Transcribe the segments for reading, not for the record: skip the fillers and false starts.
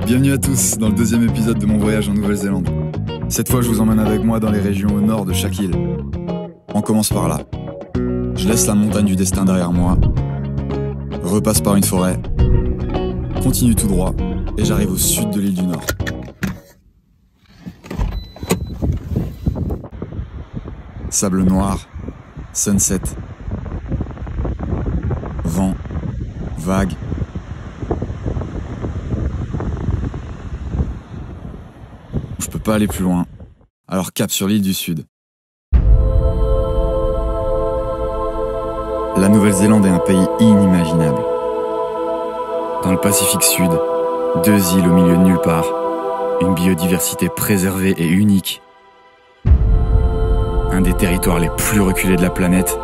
Bienvenue à tous dans le deuxième épisode de mon voyage en Nouvelle-Zélande. Cette fois, je vous emmène avec moi dans les régions au nord de chaque île. On commence par là. Je laisse la montagne du destin derrière moi, repasse par une forêt, continue tout droit et j'arrive au sud de l'île du Nord. Sable noir, sunset, vent, vagues. Je peux pas aller plus loin, alors cap sur l'île du Sud. La Nouvelle-Zélande est un pays inimaginable. Dans le Pacifique Sud, 2 îles au milieu de nulle part, une biodiversité préservée et unique, un des territoires les plus reculés de la planète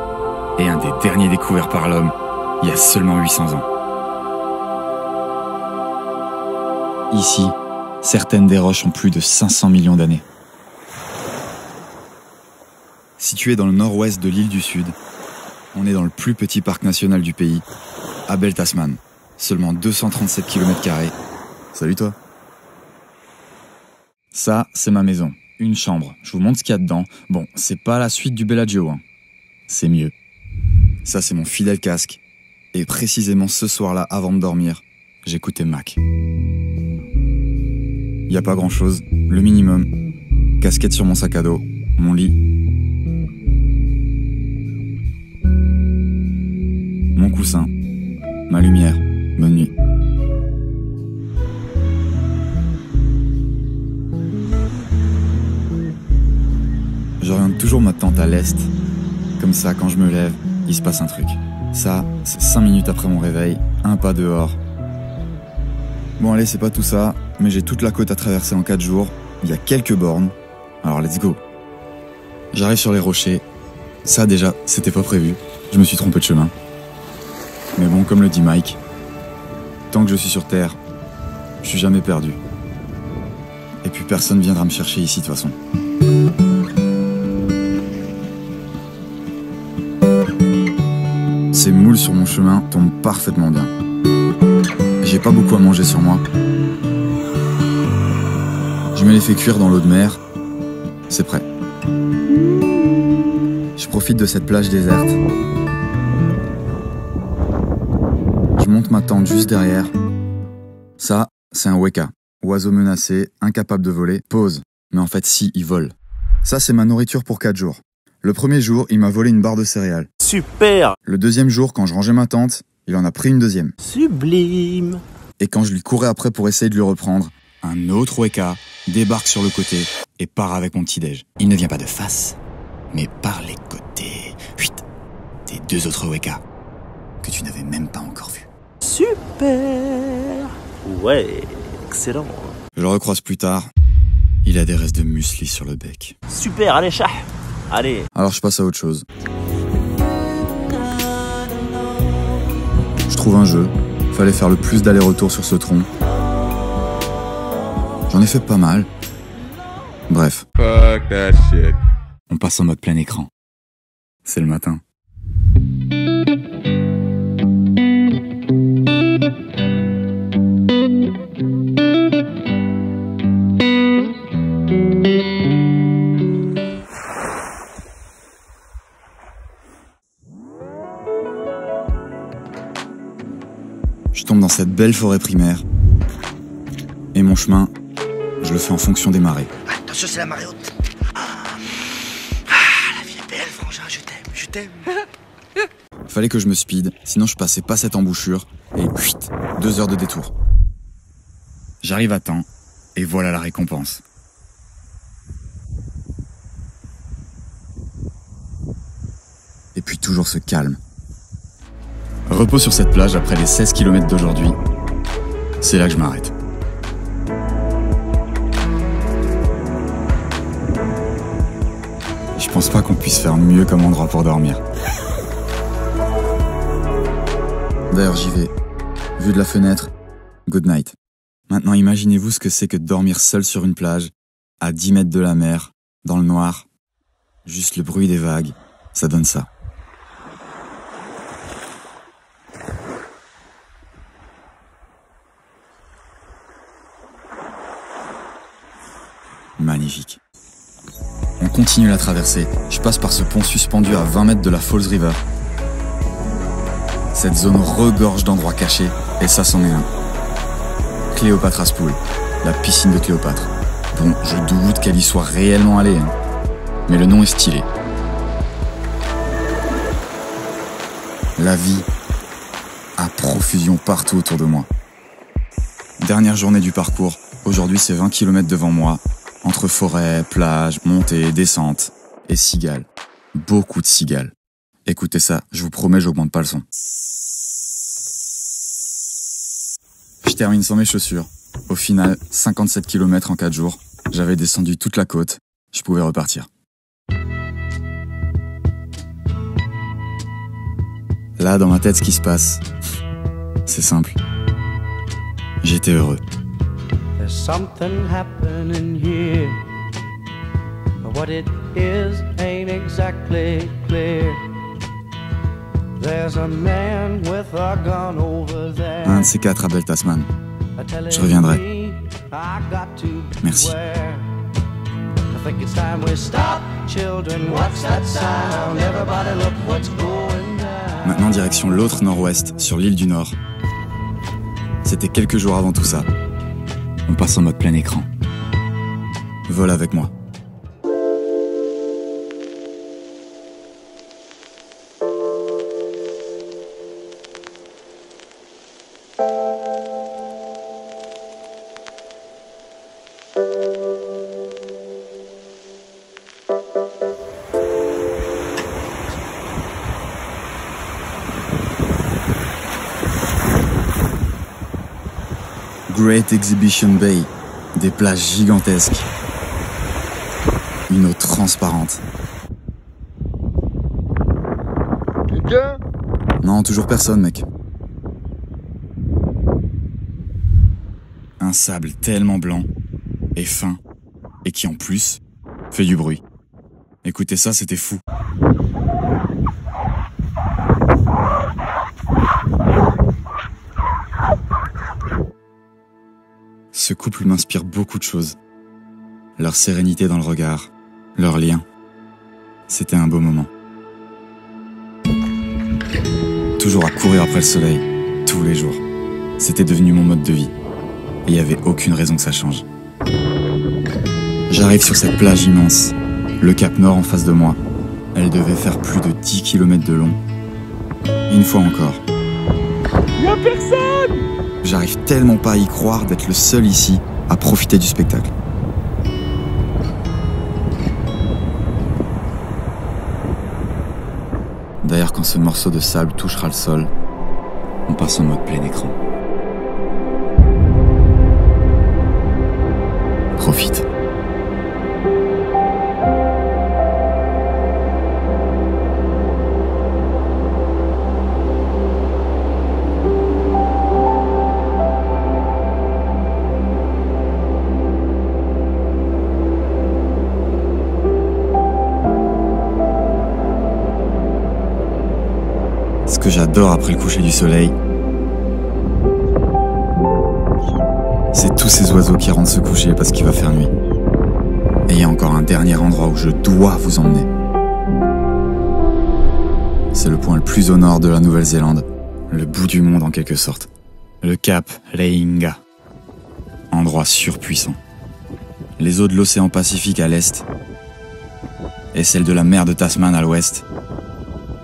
et un des derniers découverts par l'homme il y a seulement 800 ans. Ici, certaines des roches ont plus de 500 millions d'années. Situé dans le nord-ouest de l'île du Sud, on est dans le plus petit parc national du pays, Abel Tasman. Seulement 237 km². Salut toi. Ça, c'est ma maison. Une chambre. Je vous montre ce qu'il y a dedans. Bon, c'est pas la suite du Bellagio, hein. C'est mieux. Ça, c'est mon fidèle casque. Et précisément ce soir-là, avant de dormir, j'écoutais Mac. Y a pas grand-chose, le minimum. Casquette sur mon sac à dos, mon lit. Mon coussin, ma lumière, bonne nuit. J'oriente toujours ma tente à l'est. Comme ça, quand je me lève, il se passe un truc. Ça, c'est 5 minutes après mon réveil, un pas dehors. Bon allez, c'est pas tout ça, mais j'ai toute la côte à traverser en 4 jours. Il y a quelques bornes, alors let's go. J'arrive sur les rochers. Ça déjà, c'était pas prévu. Je me suis trompé de chemin. Mais bon, comme le dit Mike, tant que je suis sur Terre, je suis jamais perdu. Et puis personne viendra me chercher ici de toute façon. Ces moules sur mon chemin tombent parfaitement bien. J'ai pas beaucoup à manger sur moi. Je me les fais cuire dans l'eau de mer. C'est prêt. Je profite de cette plage déserte. Je monte ma tente juste derrière. Ça, c'est un weka. Oiseau menacé, incapable de voler. Pause. Mais en fait, si, il vole. Ça, c'est ma nourriture pour 4 jours. Le premier jour, il m'a volé une barre de céréales. Super! Le deuxième jour, quand je rangeais ma tente, il en a pris une deuxième. Sublime! Et quand je lui courais après pour essayer de lui reprendre, un autre weka débarque sur le côté et part avec mon petit-déj. Il ne vient pas de face, mais par les côtés. Chut, des 2 autres weka que tu n'avais même pas encore vus. Super! Ouais, excellent. Je le recroise plus tard. Il a des restes de muesli sur le bec. Super, allez, chat! Allez! Alors je passe à autre chose. Je trouve un jeu. Fallait faire le plus d'aller-retour sur ce tronc. J'en ai fait pas mal. Bref. Fuck that shit. On passe en mode plein écran. C'est le matin. Je tombe dans cette belle forêt primaire. Et mon chemin, je le fais en fonction des marées. Attention, c'est la marée haute. La vie est belle, frangin, je t'aime. Fallait que je me speed, sinon je passais pas cette embouchure. Et 2 heures de détour. J'arrive à temps, et voilà la récompense. Et puis toujours ce calme. Repos sur cette plage après les 16 km d'aujourd'hui. C'est là que je m'arrête. Je pense pas qu'on puisse faire mieux comme endroit pour dormir. D'ailleurs, j'y vais. Vue de la fenêtre, good night. Maintenant, imaginez-vous ce que c'est que de dormir seul sur une plage, à 10 mètres de la mer, dans le noir. Juste le bruit des vagues, ça donne ça. Magnifique. On continue la traversée. Je passe par ce pont suspendu à 20 mètres de la Falls River. Cette zone regorge d'endroits cachés, et ça c'en est un. Cléopatra's Pool, la piscine de Cléopâtre. Bon, je doute qu'elle y soit réellement allée, hein. Mais le nom est stylé. La vie à profusion partout autour de moi. Dernière journée du parcours, aujourd'hui c'est 20 km devant moi, entre forêt, plage, montée, descente et cigales. Beaucoup de cigales. Écoutez ça, je vous promets, j'augmente pas le son. Je termine sans mes chaussures. Au final, 57 km en 4 jours. J'avais descendu toute la côte. Je pouvais repartir. Là, dans ma tête, ce qui se passe, c'est simple. J'étais heureux. There's something happening here, but what it is ain't exactly clear. There's a man with a gun over there. Un de ces quatre, Abel Tasman. Je reviendrai. Merci. Maintenant, direction l'autre nord-ouest, sur l'île du Nord. C'était quelques jours avant tout ça. On passe en mode plein écran. Vole avec moi. Great Exhibition Bay, des plages gigantesques, une eau transparente. Quelqu'un ? Non, toujours personne, mec. Un sable tellement blanc et fin, et qui en plus fait du bruit. Écoutez ça, c'était fou. Ce couple m'inspire beaucoup de choses. Leur sérénité dans le regard, leur lien. C'était un beau moment. Toujours à courir après le soleil, tous les jours. C'était devenu mon mode de vie. Et il n'y avait aucune raison que ça change. J'arrive sur cette plage immense, le Cap Nord en face de moi. Elle devait faire plus de 10 km de long. Une fois encore. Y'a personne! J'arrive tellement pas à y croire d'être le seul ici à profiter du spectacle. D'ailleurs, quand ce morceau de sable touchera le sol, on passe en mode plein écran. Profite. Ce que j'adore après le coucher du soleil, c'est tous ces oiseaux qui rentrent se coucher parce qu'il va faire nuit. Et il y a encore un dernier endroit où je dois vous emmener. C'est le point le plus au nord de la Nouvelle-Zélande, le bout du monde en quelque sorte. Le cap Leinga. Endroit surpuissant. Les eaux de l'océan Pacifique à l'est et celles de la mer de Tasman à l'ouest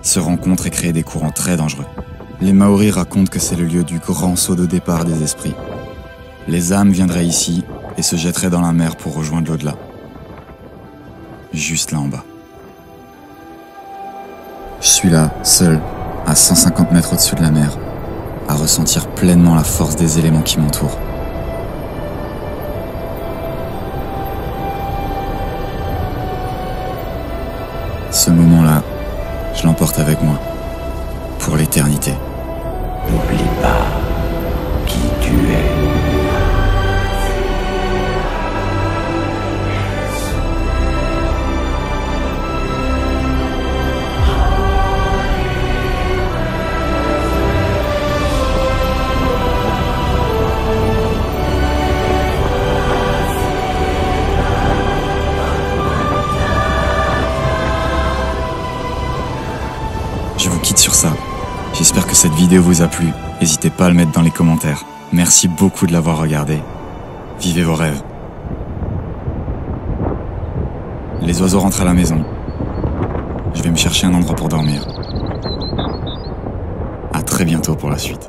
se rencontrent et créent des courants très dangereux. Les Maoris racontent que c'est le lieu du grand saut de départ des esprits. Les âmes viendraient ici et se jetteraient dans la mer pour rejoindre l'au-delà. Juste là en bas. Je suis là, seul, à 150 mètres au-dessus de la mer, à ressentir pleinement la force des éléments qui m'entourent. Ce moment-là, je l'emporte avec moi, pour l'éternité. N'oublie pas qui tu es. Je vous quitte sur ça. J'espère que cette vidéo vous a plu. N'hésitez pas à le mettre dans les commentaires. Merci beaucoup de l'avoir regardé. Vivez vos rêves. Les oiseaux rentrent à la maison. Je vais me chercher un endroit pour dormir. À très bientôt pour la suite.